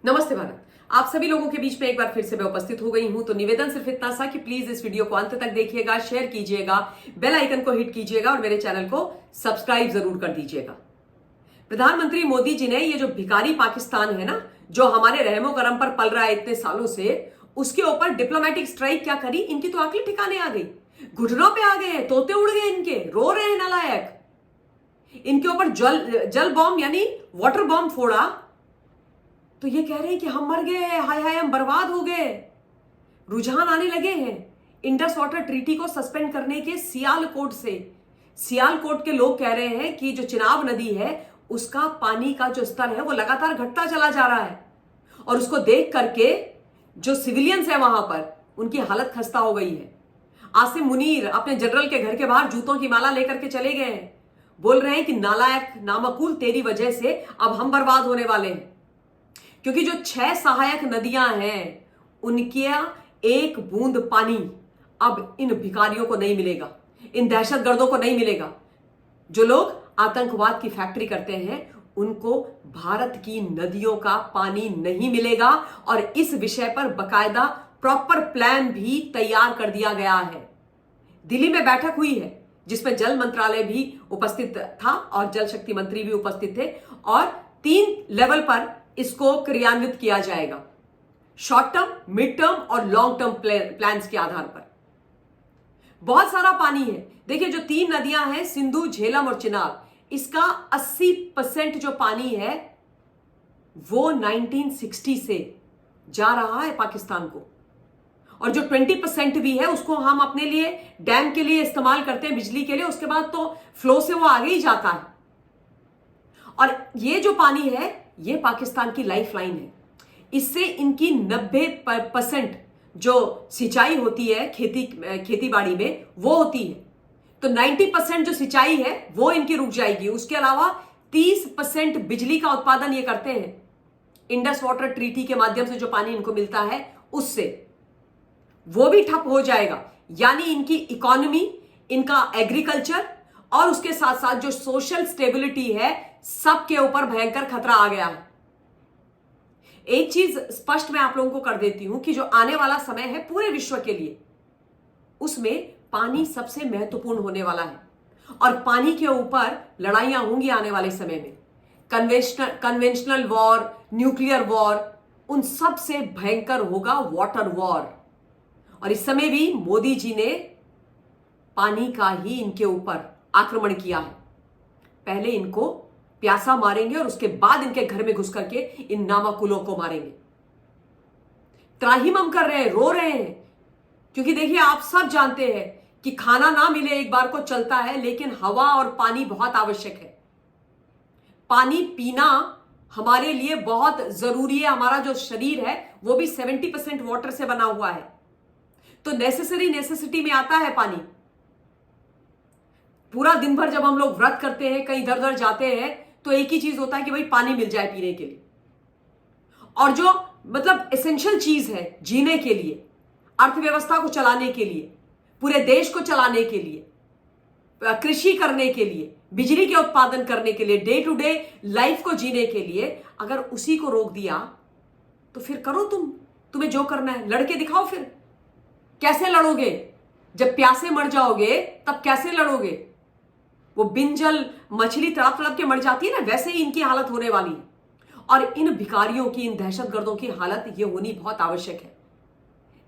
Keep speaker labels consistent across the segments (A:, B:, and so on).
A: नमस्ते भारत। आप सभी लोगों के बीच में एक बार फिर से मैं उपस्थित हो गई हूं। तो निवेदन सिर्फ इतना सा कि प्लीज इस वीडियो को अंत तक देखिएगा, शेयर कीजिएगा, बेल आइकन को हिट कीजिएगा और मेरे चैनल को सब्सक्राइब जरूर कर दीजिएगा। प्रधानमंत्री मोदी जी ने ये जो भिखारी पाकिस्तान है ना, जो हमारे रहमो करम पर पल रहा है इतने सालों से, उसके ऊपर डिप्लोमेटिक स्ट्राइक क्या करी, इनकी तो अकल ठिकाने आ गई, घुटनों पे आ गए, तोते उड़ गए इनके, रो रहे हैं नालायक। इनके ऊपर जल बॉम्ब यानी वाटर बॉम्ब फोड़ा तो ये कह रहे हैं कि हम मर गए, हाय हाय हम बर्बाद हो गए। रुझान आने लगे हैं इंडस वाटर ट्रीटी को सस्पेंड करने के सियालकोट से। सियालकोट के लोग कह रहे हैं कि जो चिनाब नदी है उसका पानी का जो स्तर है वो लगातार घटता चला जा रहा है और उसको देख करके जो सिविलियंस है वहां पर उनकी हालत खस्ता हो गई है। आसिम मुनीर अपने जनरल के घर के बाहर जूतों की माला लेकर के चले गए हैं, बोल रहे हैं कि नालायक नामकूल तेरी वजह से अब हम बर्बाद होने वाले हैं। क्योंकि जो 6 सहायक नदियां हैं उनके एक बूंद पानी अब इन भिखारियों को नहीं मिलेगा, इन दहशतगर्दों को नहीं मिलेगा। जो लोग आतंकवाद की फैक्ट्री करते हैं उनको भारत की नदियों का पानी नहीं मिलेगा और इस विषय पर बकायदा प्रॉपर प्लान भी तैयार कर दिया गया है। दिल्ली में बैठक हुई है जिसमें जल मंत्रालय भी उपस्थित था और जल शक्ति मंत्री भी उपस्थित थे और 3 लेवल पर इसको क्रियान्वित किया जाएगा, शॉर्ट टर्म, मिड टर्म और लॉन्ग टर्म प्लान्स के आधार पर। बहुत सारा पानी है। देखिए जो 3 नदियां हैं सिंधु, झेलम और चिनाब, इसका 80% जो पानी है वो 1960 से जा रहा है पाकिस्तान को और जो 20% भी है उसको हम अपने लिए डैम के लिए इस्तेमाल करते हैं, बिजली के लिए। उसके बाद तो फ्लो से वो आगे ही जाता है और ये जो पानी है ये पाकिस्तान की लाइफ लाइन है। इससे इनकी 90% जो सिंचाई होती है खेती बाड़ी में वो होती है, तो 90% जो सिंचाई है वो इनकी रुक जाएगी। उसके अलावा 30% बिजली का उत्पादन ये करते हैं इंडस वाटर ट्रीटी के माध्यम से। जो पानी इनको मिलता है उससे वो भी ठप हो जाएगा, यानी इनकी इकोनॉमी, इनका एग्रीकल्चर और उसके साथ साथ जो सोशल स्टेबिलिटी है सबके ऊपर भयंकर खतरा आ गया है। एक चीज स्पष्ट मैं आप लोगों को कर देती हूं कि जो आने वाला समय है पूरे विश्व के लिए, उसमें पानी सबसे महत्वपूर्ण होने वाला है और पानी के ऊपर लड़ाइयां होंगी आने वाले समय में। कन्वेंशनल वॉर, न्यूक्लियर वॉर, उन सब से भयंकर होगा वाटर वॉर। और इस समय भी मोदी जी ने पानी का ही इनके ऊपर आक्रमण किया है। पहले इनको प्यासा मारेंगे और उसके बाद इनके घर में घुस करके इन नामाकुलों को मारेंगे। त्राहिमाम कर रहे हैं, रो रहे हैं, क्योंकि देखिए आप सब जानते हैं कि खाना ना मिले एक बार को चलता है, लेकिन हवा और पानी बहुत आवश्यक है। पानी पीना हमारे लिए बहुत जरूरी है। हमारा जो शरीर है वो भी 70% वाटर से बना हुआ है, तो नेसेसिटी में आता है पानी। पूरा दिन भर जब हम लोग व्रत करते हैं, कहीं इधर उधर जाते हैं, तो एक ही चीज होता है कि भाई पानी मिल जाए पीने के लिए। और जो मतलब एसेंशियल चीज है जीने के लिए, अर्थव्यवस्था को चलाने के लिए, पूरे देश को चलाने के लिए, कृषि करने के लिए, बिजली के उत्पादन करने के लिए, डे टू डे लाइफ को जीने के लिए, अगर उसी को रोक दिया तो फिर करो तुम्हें जो करना है, लड़के दिखाओ। फिर कैसे लड़ोगे? जब प्यासे मर जाओगे तब कैसे लड़ोगे? वो बिन जल मछली तड़प तड़प के मर जाती है ना, वैसे ही इनकी हालत होने वाली है। और इन भिखारियों की, इन दहशतगर्दों की हालत ये होनी बहुत आवश्यक है।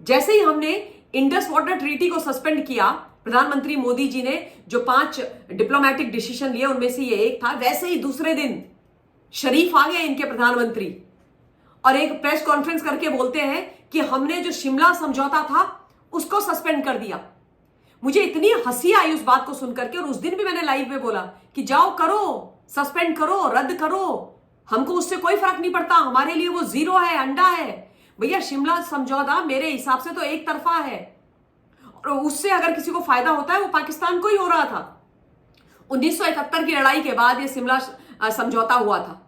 A: जैसे ही हमने इंडस वाटर ट्रीटी को सस्पेंड किया, प्रधानमंत्री मोदी जी ने जो 5 डिप्लोमेटिक डिसीजन लिए उनमें से ये एक था, वैसे ही दूसरे दिन शरीफ आ गए इनके प्रधानमंत्री और एक प्रेस कॉन्फ्रेंस करके बोलते हैं कि हमने जो शिमला समझौता था उसको सस्पेंड कर दिया। मुझे इतनी हंसी आई उस बात को सुनकर के, और उस दिन भी मैंने लाइव में बोला कि जाओ करो, सस्पेंड करो, रद्द करो, हमको उससे कोई फर्क नहीं पड़ता, हमारे लिए वो जीरो है, अंडा है। भैया शिमला समझौता मेरे हिसाब से तो एक तरफा है और उससे अगर किसी को फायदा होता है वो पाकिस्तान को ही हो रहा था। 1971 की लड़ाई के बाद ये शिमला समझौता हुआ था,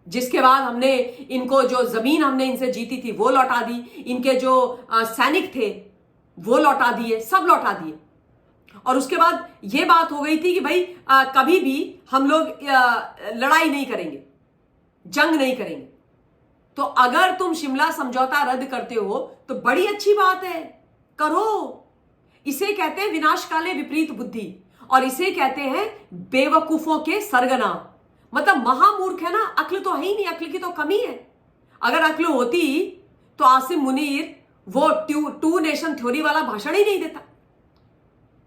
A: जिसके बाद हमने इनको जो जमीन हमने इनसे जीती थी वो लौटा दी, इनके जो सैनिक थे वो लौटा दिए, सब लौटा दिए। और उसके बाद ये बात हो गई थी कि भाई कभी भी हम लोग लड़ाई नहीं करेंगे, जंग नहीं करेंगे। तो अगर तुम शिमला समझौता रद्द करते हो तो बड़ी अच्छी बात है, करो। इसे कहते हैं विनाशकाले विपरीत बुद्धि, और इसे कहते हैं बेवकूफों के सरगना। मतलब महामूर्ख है ना, अक्ल तो है ही नहीं, अक्ल की तो कमी है। अगर अक्ल होती तो आसिम मुनीर वो टू नेशन थ्योरी वाला भाषण ही नहीं देता,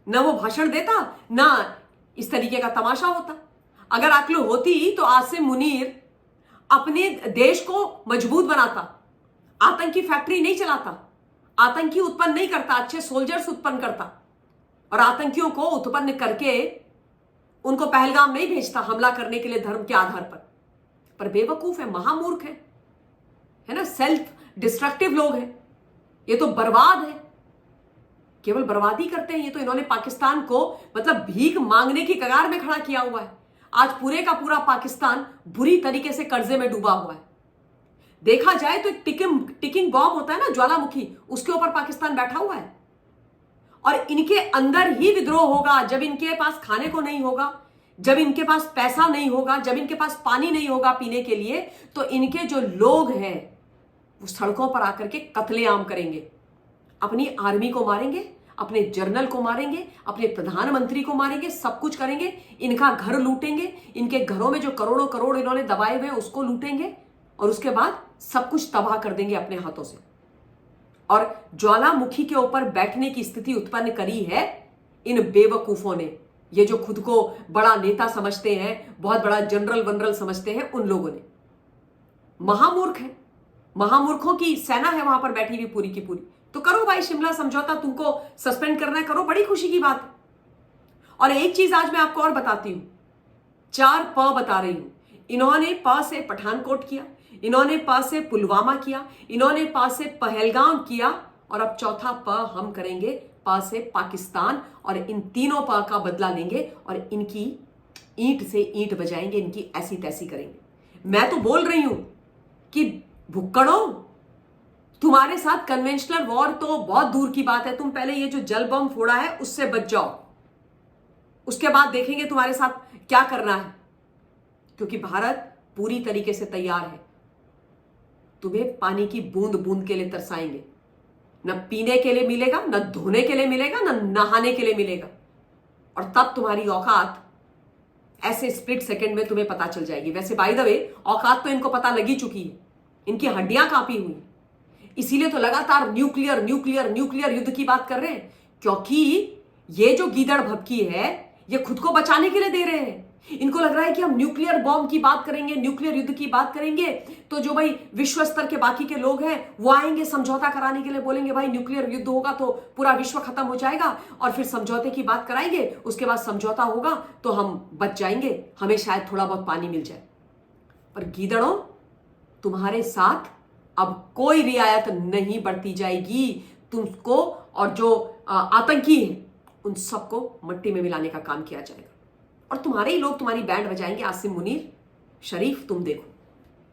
A: ना वो भाषण देता, ना इस तरीके का तमाशा होता। अगर अक्ल होती तो आसिम मुनीर अपने देश को मजबूत बनाता, आतंकी फैक्ट्री नहीं चलाता, आतंकी उत्पन्न नहीं करता, अच्छे सोल्जर्स उत्पन्न करता, और आतंकियों को उत्पन्न करके उनको पहलगाम नहीं भेजता हमला करने के लिए धर्म के आधार पर बेवकूफ है, महामूर्ख है ना, सेल्फ डिस्ट्रक्टिव लोग हैं। ये तो बर्बाद है, केवल बर्बादी करते हैं। ये तो इन्होंने पाकिस्तान को मतलब भीख मांगने की कगार में खड़ा किया हुआ है। आज पूरे का पूरा पाकिस्तान बुरी तरीके से कर्जे में डूबा हुआ है। देखा जाए तो एक टिकिंग बॉम्ब होता है ना, ज्वालामुखी, उसके ऊपर पाकिस्तान बैठा हुआ है। और इनके अंदर ही विद्रोह होगा जब इनके पास खाने को नहीं होगा, जब इनके पास पैसा नहीं होगा, जब इनके पास पानी नहीं होगा पीने के लिए, तो इनके जो लोग हैं वो सड़कों पर आकर के कत्लेआम करेंगे, अपनी आर्मी को मारेंगे, अपने जनरल को मारेंगे, अपने प्रधानमंत्री को मारेंगे, सब कुछ करेंगे। इनका घर लूटेंगे, इनके घरों में जो करोड़ों करोड़ इन्होंने दबाए हुए उसको लूटेंगे, और उसके बाद सब कुछ तबाह कर देंगे अपने हाथों से। और ज्वालामुखी के ऊपर बैठने की स्थिति उत्पन्न करी है इन बेवकूफों ने, ये जो खुद को बड़ा नेता समझते हैं, बहुत बड़ा जनरल वनरल समझते हैं, उन लोगों ने। महामूर्ख है, महामूर्खों की सेना है वहां पर बैठी हुई पूरी की पूरी। तो करो भाई शिमला समझौता, तुमको सस्पेंड करना है करो, बड़ी खुशी की बात है। और एक चीज आज मैं आपको और बताती हूं, 4 प बता रही हूं। इन्होंने प से पठानकोट किया, इन्होंने प से पुलवामा किया, इन्होंने प से पहलगाम किया, और अब चौथा प हम करेंगे प से पाकिस्तान। और इन तीनों प का बदला लेंगे और इनकी ईंट से ईंट बजाएंगे, इनकी ऐसी तैसी करेंगे। मैं तो बोल रही हूं कि भुक्कड़ों, तुम्हारे साथ कन्वेंशनल वॉर तो बहुत दूर की बात है। तुम पहले ये जो जल बम फोड़ा है उससे बच जाओ, उसके बाद देखेंगे तुम्हारे साथ क्या करना है, क्योंकि भारत पूरी तरीके से तैयार है। तुम्हें पानी की बूंद बूंद के लिए तरसाएंगे, न पीने के लिए मिलेगा, न धोने के लिए मिलेगा, न नहाने के लिए मिलेगा। और तब तुम्हारी औकात ऐसे स्प्लिट सेकंड में तुम्हें पता चल जाएगी। वैसे बाय द वे औकात तो इनको पता लगी चुकी है, इनकी हड्डियां कांपी हुई, इसीलिए तो लगातार न्यूक्लियर न्यूक्लियर न्यूक्लियर युद्ध की बात कर रहे हैं, क्योंकि ये जो गीदड़ भभकी है ये खुद को बचाने के लिए दे रहे हैं। इनको लग रहा है कि हम न्यूक्लियर बॉम्ब की बात करेंगे, न्यूक्लियर युद्ध की बात करेंगे, तो जो भाई विश्व स्तर के बाकी के लोग हैं वो आएंगे समझौता कराने के लिए, बोलेंगे भाई न्यूक्लियर युद्ध होगा तो पूरा विश्व खत्म हो जाएगा, और फिर समझौते की बात कराएंगे, उसके बाद समझौता होगा तो हम बच जाएंगे, हमें शायद थोड़ा बहुत पानी मिल जाए। पर गीदड़ों, तुम्हारे साथ अब कोई रियायत नहीं बरती जाएगी। तुमको और जो आतंकी हैं उन सबको मट्टी में मिलाने का काम किया जाएगा, और तुम्हारे ही लोग तुम्हारी बैंड बजाएंगे। आसिम मुनीर, शरीफ, तुम देखो।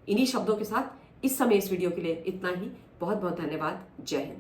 A: इन्हीं शब्दों के साथ इस समय इस वीडियो के लिए इतना ही। बहुत बहुत धन्यवाद। जय हिंद।